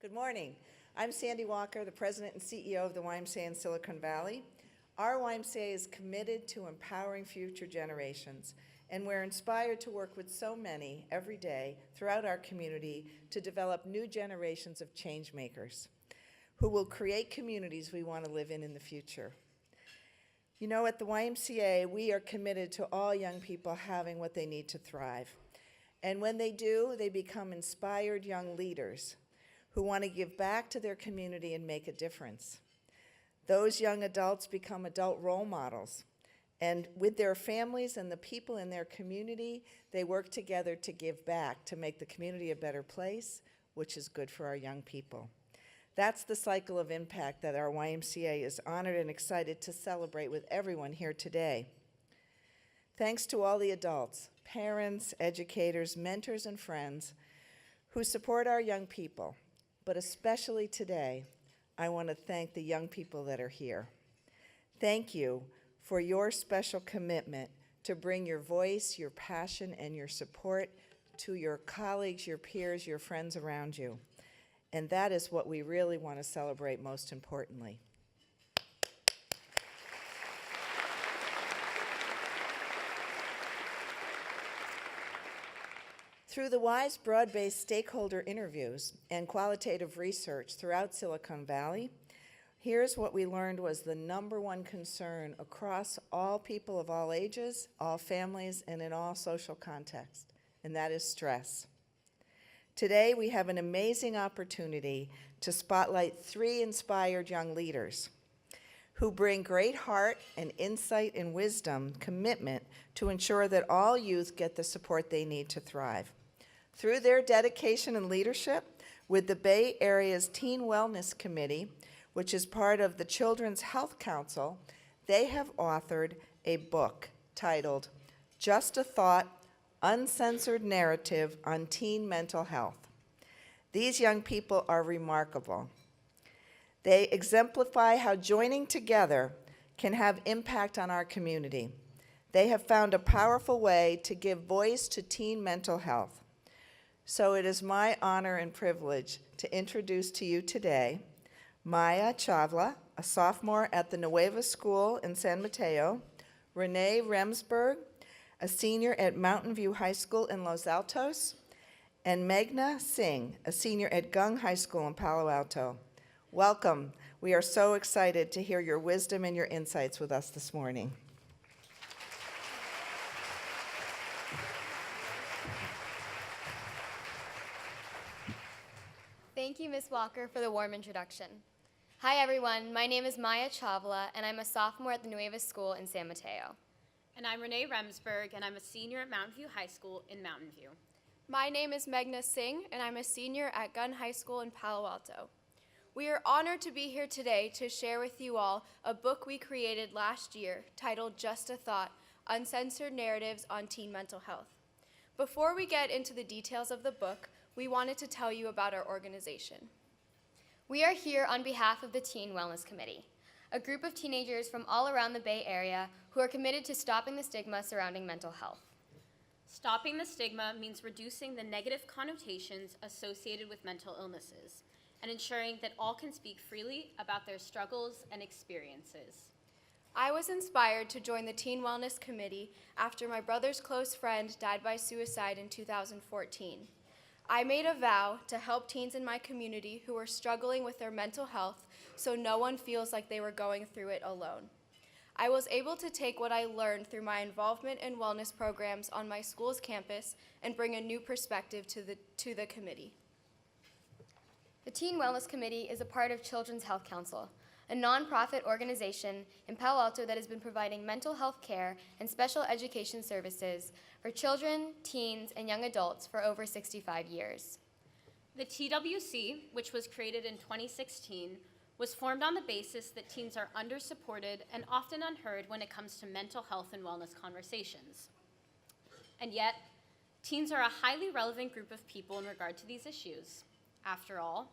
Good morning. I'm Sandy Walker, the President and CEO of the YMCA in Silicon Valley. Our YMCA is committed to empowering future generations, and we're inspired to work with so many every day throughout our community to develop new generations of change makers who will create communities we want to live in the future. You know, at the YMCA, we are committed to all young people having what they need to thrive. And when they do, they become inspired young leaders who want to give back to their community and make a difference. Those young adults become adult role models. And with their families and the people in their community, they work together to give back, to make the community a better place, which is good for our young people. That's the cycle of impact that our YMCA is honored and excited to celebrate with everyone here today. Thanks to all the adults, parents, educators, mentors, and friends who support our young people. But especially today, I want to thank the young people that are here. Thank you for your special commitment to bring your voice, your passion, and your support to your colleagues, your peers, your friends around you. And that is what we really want to celebrate most importantly. Through the WISE broad-based stakeholder interviews and qualitative research throughout Silicon Valley, here's what we learned was the #1 concern across all people of all ages, all families, and in all social contexts, and that is stress. Today, we have an amazing opportunity to spotlight 3 inspired young leaders who bring great heart and insight and wisdom, commitment to ensure that all youth get the support they need to thrive. Through their dedication and leadership with the Bay Area's Teen Wellness Committee, which is part of the Children's Health Council, they have authored a book titled Just a Thought, Uncensored Narrative on Teen Mental Health. These young people are remarkable. They exemplify how joining together can have impact on our community. They have found a powerful way to give voice to teen mental health. So it is my honor and privilege to introduce to you today Maya Chawla, a sophomore at the Nueva School in San Mateo, Renee Remsberg, a senior at Mountain View High School in Los Altos, and Meghna Singh, a senior at Gung High School in Palo Alto. Welcome. We are so excited to hear your wisdom and your insights with us this morning. Thank you, Ms. Walker, for the warm introduction. Hi, everyone. My name is Maya Chawla, and I'm a sophomore at the Nueva School in San Mateo. And I'm Renee Remsberg, and I'm a senior at Mountain View High School in Mountain View. My name is Meghna Singh, and I'm a senior at Gun High School in Palo Alto. We are honored to be here today to share with you all a book we created last year titled Just a Thought, Uncensored Narratives on Teen Mental Health. Before we get into the details of the book, we wanted to tell you about our organization. We are here on behalf of the Teen Wellness Committee, a group of teenagers from all around the Bay Area who are committed to stopping the stigma surrounding mental health. Stopping the stigma means reducing the negative connotations associated with mental illnesses and ensuring that all can speak freely about their struggles and experiences. I was inspired to join the Teen Wellness Committee after my brother's close friend died by suicide in 2014. I made a vow to help teens in my community who were struggling with their mental health so no one feels like they were going through it alone. I was able to take what I learned through my involvement in wellness programs on my school's campus and bring a new perspective to the committee. The Teen Wellness Committee is a part of Children's Health Council, a nonprofit organization in Palo Alto that has been providing mental health care and special education services for children, teens, and young adults for over 65 years. The TWC, which was created in 2016, was formed on the basis that teens are undersupported and often unheard when it comes to mental health and wellness conversations. And yet, teens are a highly relevant group of people in regard to these issues. After all,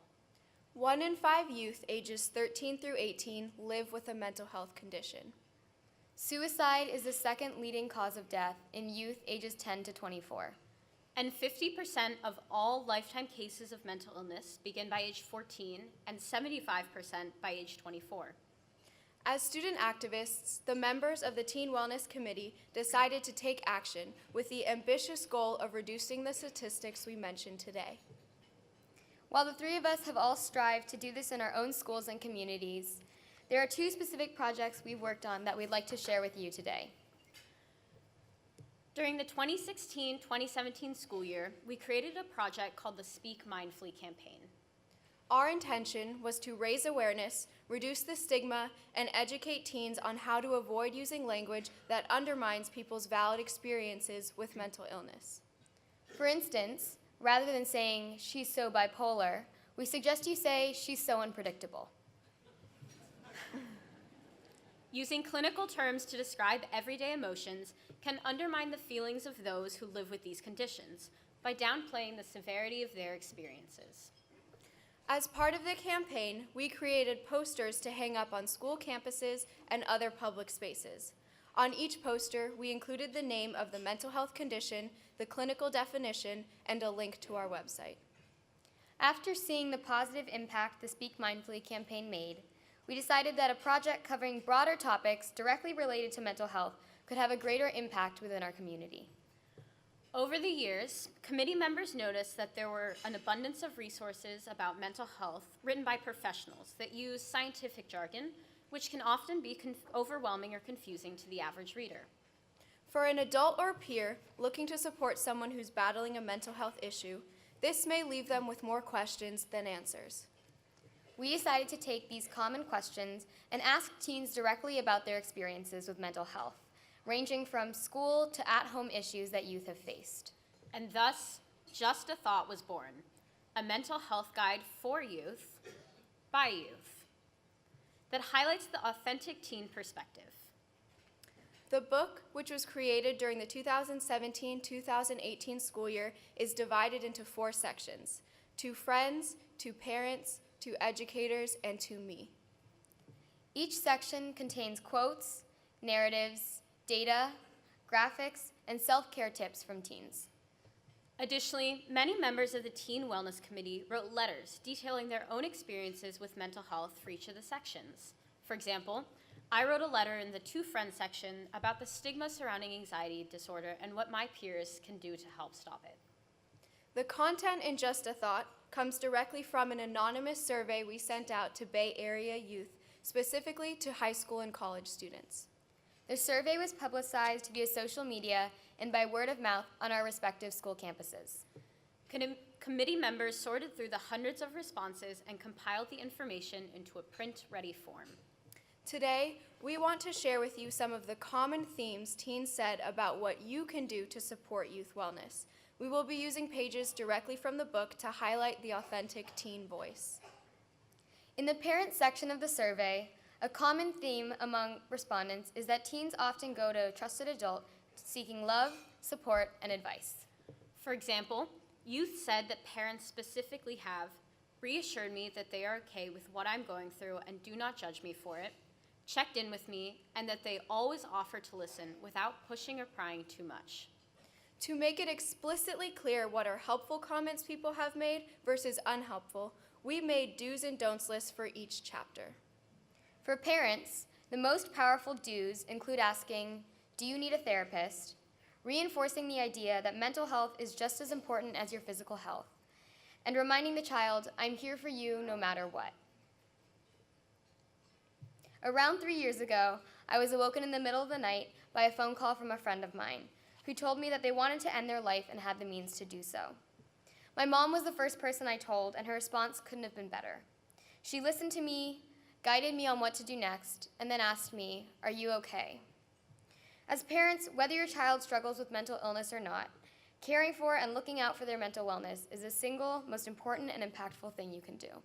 1 in 5 youth ages 13 through 18 live with a mental health condition. Suicide is the second leading cause of death in youth ages 10 to 24. And 50% of all lifetime cases of mental illness begin by age 14 and 75% by age 24. As student activists, the members of the Teen Wellness Committee decided to take action with the ambitious goal of reducing the statistics we mentioned today. While the three of us have all strived to do this in our own schools and communities, there are two specific projects we've worked on that we'd like to share with you today. During the 2016-2017 school year, we created a project called the Speak Mindfully campaign. Our intention was to raise awareness, reduce the stigma, and educate teens on how to avoid using language that undermines people's valid experiences with mental illness. For instance, rather than saying, "she's so bipolar," we suggest you say, "she's so unpredictable." Using clinical terms to describe everyday emotions can undermine the feelings of those who live with these conditions by downplaying the severity of their experiences. As part of the campaign, we created posters to hang up on school campuses and other public spaces. On each poster, we included the name of the mental health condition, the clinical definition, and a link to our website. After seeing the positive impact the Speak Mindfully campaign made, we decided that a project covering broader topics directly related to mental health could have a greater impact within our community. Over the years, committee members noticed that there were an abundance of resources about mental health written by professionals that use scientific jargon, which can often be overwhelming or confusing to the average reader. For an adult or peer looking to support someone who's battling a mental health issue, this may leave them with more questions than answers. We decided to take these common questions and ask teens directly about their experiences with mental health, ranging from school to at-home issues that youth have faced. And thus, Just a Thought was born, a mental health guide for youth, by youth, that highlights the authentic teen perspective. The book, which was created during the 2017-2018 school year, is divided into 4 sections: to friends, to parents, to educators, and to me. Each section contains quotes, narratives, data, graphics, and self-care tips from teens. Additionally, many members of the Teen Wellness Committee wrote letters detailing their own experiences with mental health for each of the sections. For example, I wrote a letter in the To Friends section about the stigma surrounding anxiety disorder and what my peers can do to help stop it. The content in Just a Thought comes directly from an anonymous survey we sent out to Bay Area youth, specifically to high school and college students. The survey was publicized via social media and by word of mouth on our respective school campuses. Committee members sorted through the hundreds of responses and compiled the information into a print-ready form. Today, we want to share with you some of the common themes teens said about what you can do to support youth wellness. We will be using pages directly from the book to highlight the authentic teen voice. In the parent section of the survey, a common theme among respondents is that teens often go to a trusted adult seeking love, support, and advice. For example, youth said that parents specifically have reassured me that they are okay with what I'm going through and do not judge me for it, checked in with me, and that they always offer to listen without pushing or prying too much. To make it explicitly clear what are helpful comments people have made versus unhelpful, we made do's and don'ts lists for each chapter. For parents, the most powerful do's include asking, "Do you need a therapist?" reinforcing the idea that mental health is just as important as your physical health, and reminding the child, "I'm here for you no matter what." Around 3 years ago, I was awoken in the middle of the night by a phone call from a friend of mine who told me that they wanted to end their life and had the means to do so. My mom was the first person I told, and her response couldn't have been better. She listened to me, guided me on what to do next, and then asked me, "Are you okay?" As parents, whether your child struggles with mental illness or not, caring for and looking out for their mental wellness is the single most important and impactful thing you can do.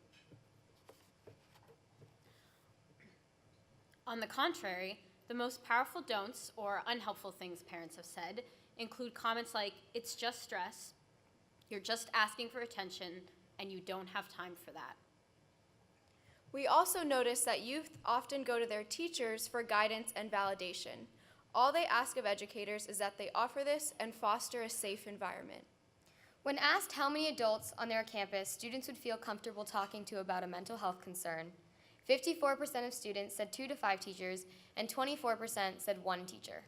On the contrary, the most powerful don'ts or unhelpful things parents have said include comments like, "It's just stress," "You're just asking for attention," and "You don't have time for that." We also noticed that youth often go to their teachers for guidance and validation. All they ask of educators is that they offer this and foster a safe environment. When asked how many adults on their campus students would feel comfortable talking to about a mental health concern, 54% of students said 2 to 5 teachers, and 24% said 1 teacher.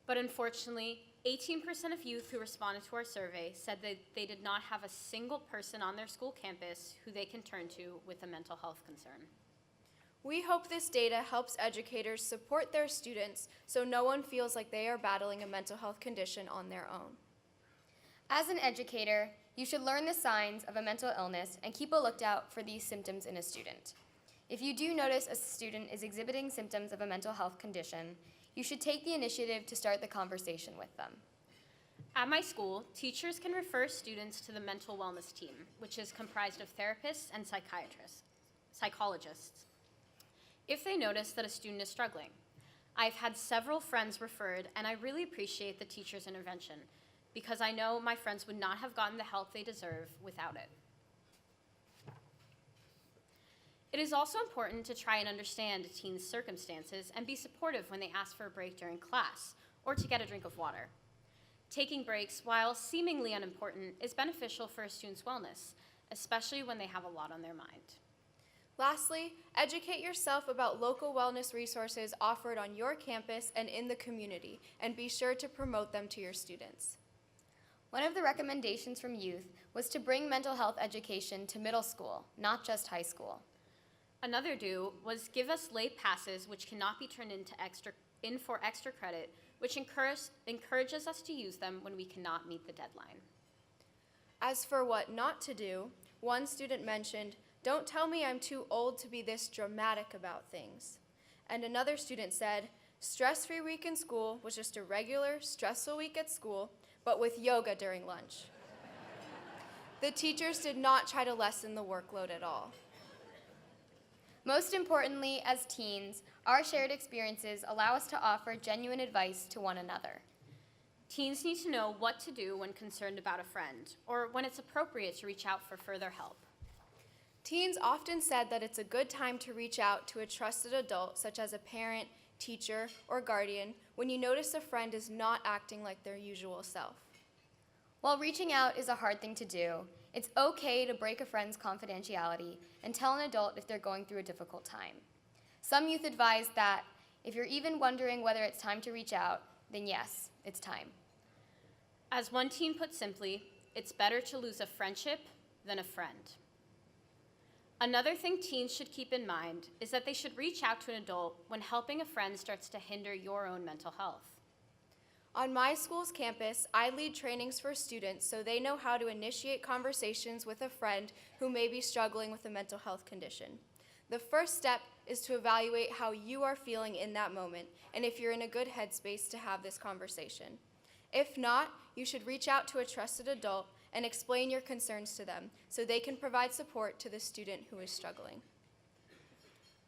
But unfortunately, 18% of youth who responded to our survey said that they did not have a single person on their school campus who they can turn to with a mental health concern. We hope this data helps educators support their students so no one feels like they are battling a mental health condition on their own. As an educator, you should learn the signs of a mental illness and keep a lookout for these symptoms in a student. If you do notice a student is exhibiting symptoms of a mental health condition, you should take the initiative to start the conversation with them. At my school, teachers can refer students to the mental wellness team, which is comprised of therapists and psychologists, if they notice that a student is struggling. I've had several friends referred, and I really appreciate the teacher's intervention because I know my friends would not have gotten the help they deserve without it. It is also important to try and understand a teen's circumstances and be supportive when they ask for a break during class or to get a drink of water. Taking breaks, while seemingly unimportant, is beneficial for a student's wellness, especially when they have a lot on their mind. Lastly, educate yourself about local wellness resources offered on your campus and in the community, and be sure to promote them to your students. One of the recommendations from youth was to bring mental health education to middle school, not just high school. Another do was give us late passes which cannot be turned in for extra credit, which encourages us to use them when we cannot meet the deadline. As for what not to do, one student mentioned, "Don't tell me I'm too old to be this dramatic about things." And another student said, "Stress-free week in school was just a regular, stressful week at school, but with yoga during lunch." The teachers did not try to lessen the workload at all. Most importantly, as teens, our shared experiences allow us to offer genuine advice to one another. Teens need to know what to do when concerned about a friend, or when it's appropriate to reach out for further help. Teens often said that it's a good time to reach out to a trusted adult, such as a parent, teacher, or guardian, when you notice a friend is not acting like their usual self. While reaching out is a hard thing to do, it's okay to break a friend's confidentiality and tell an adult if they're going through a difficult time. Some youth advise that if you're even wondering whether it's time to reach out, then yes, it's time. As one teen put simply, it's better to lose a friendship than a friend. Another thing teens should keep in mind is that they should reach out to an adult when helping a friend starts to hinder your own mental health. On my school's campus, I lead trainings for students so they know how to initiate conversations with a friend who may be struggling with a mental health condition. The first step is to evaluate how you are feeling in that moment and if you're in a good headspace to have this conversation. If not, you should reach out to a trusted adult and explain your concerns to them so they can provide support to the student who is struggling.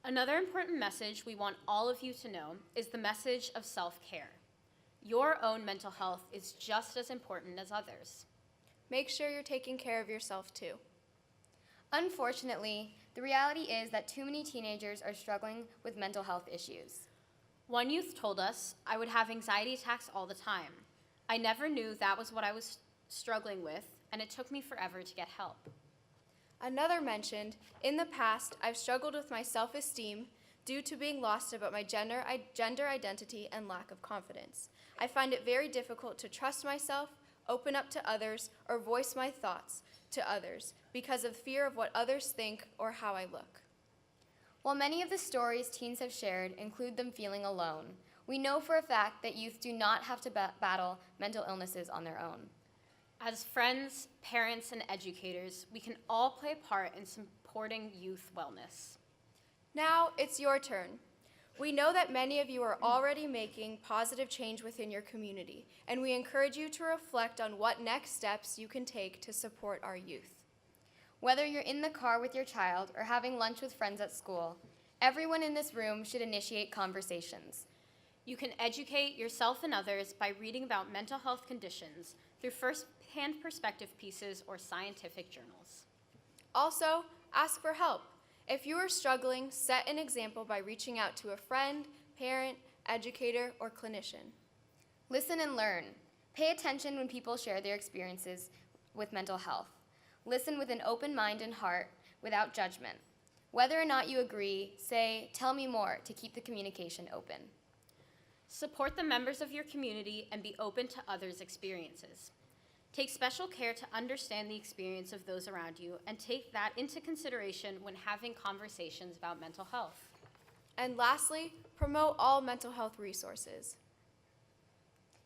Another important message we want all of you to know is the message of self-care. Your own mental health is just as important as others. Make sure you're taking care of yourself too. Unfortunately, the reality is that too many teenagers are struggling with mental health issues. One youth told us, "I would have anxiety attacks all the time. I never knew that was what I was struggling with, and it took me forever to get help." Another mentioned, "In the past, I've struggled with my self-esteem due to being lost about my gender identity and lack of confidence. I find it very difficult to trust myself, open up to others, or voice my thoughts to others because of fear of what others think or how I look." While many of the stories teens have shared include them feeling alone, we know for a fact that youth do not have to battle mental illnesses on their own. As friends, parents, and educators, we can all play a part in supporting youth wellness. Now it's your turn. We know that many of you are already making positive change within your community, and we encourage you to reflect on what next steps you can take to support our youth. Whether you're in the car with your child or having lunch with friends at school, everyone in this room should initiate conversations. You can educate yourself and others by reading about mental health conditions through first-hand perspective pieces or scientific journals. Also, ask for help. If you are struggling, set an example by reaching out to a friend, parent, educator, or clinician. Listen and learn. Pay attention when people share their experiences with mental health. Listen with an open mind and heart without judgment. Whether or not you agree, say, "Tell me more," to keep the communication open. Support the members of your community and be open to others' experiences. Take special care to understand the experience of those around you and take that into consideration when having conversations about mental health. And lastly, promote all mental health resources.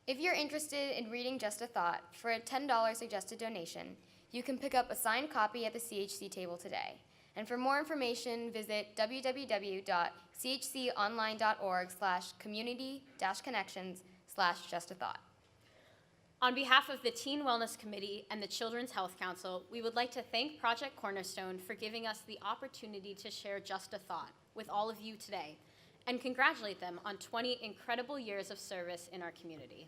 If you're interested in reading Just a Thought, for a $10 suggested donation, you can pick up a signed copy at the CHC table today. And for more information, visit www.chconline.org/community-connections/justathought. On behalf of the Teen Wellness Committee and the Children's Health Council, we would like to thank Project Cornerstone for giving us the opportunity to share Just a Thought with all of you today and congratulate them on 20 incredible years of service in our community.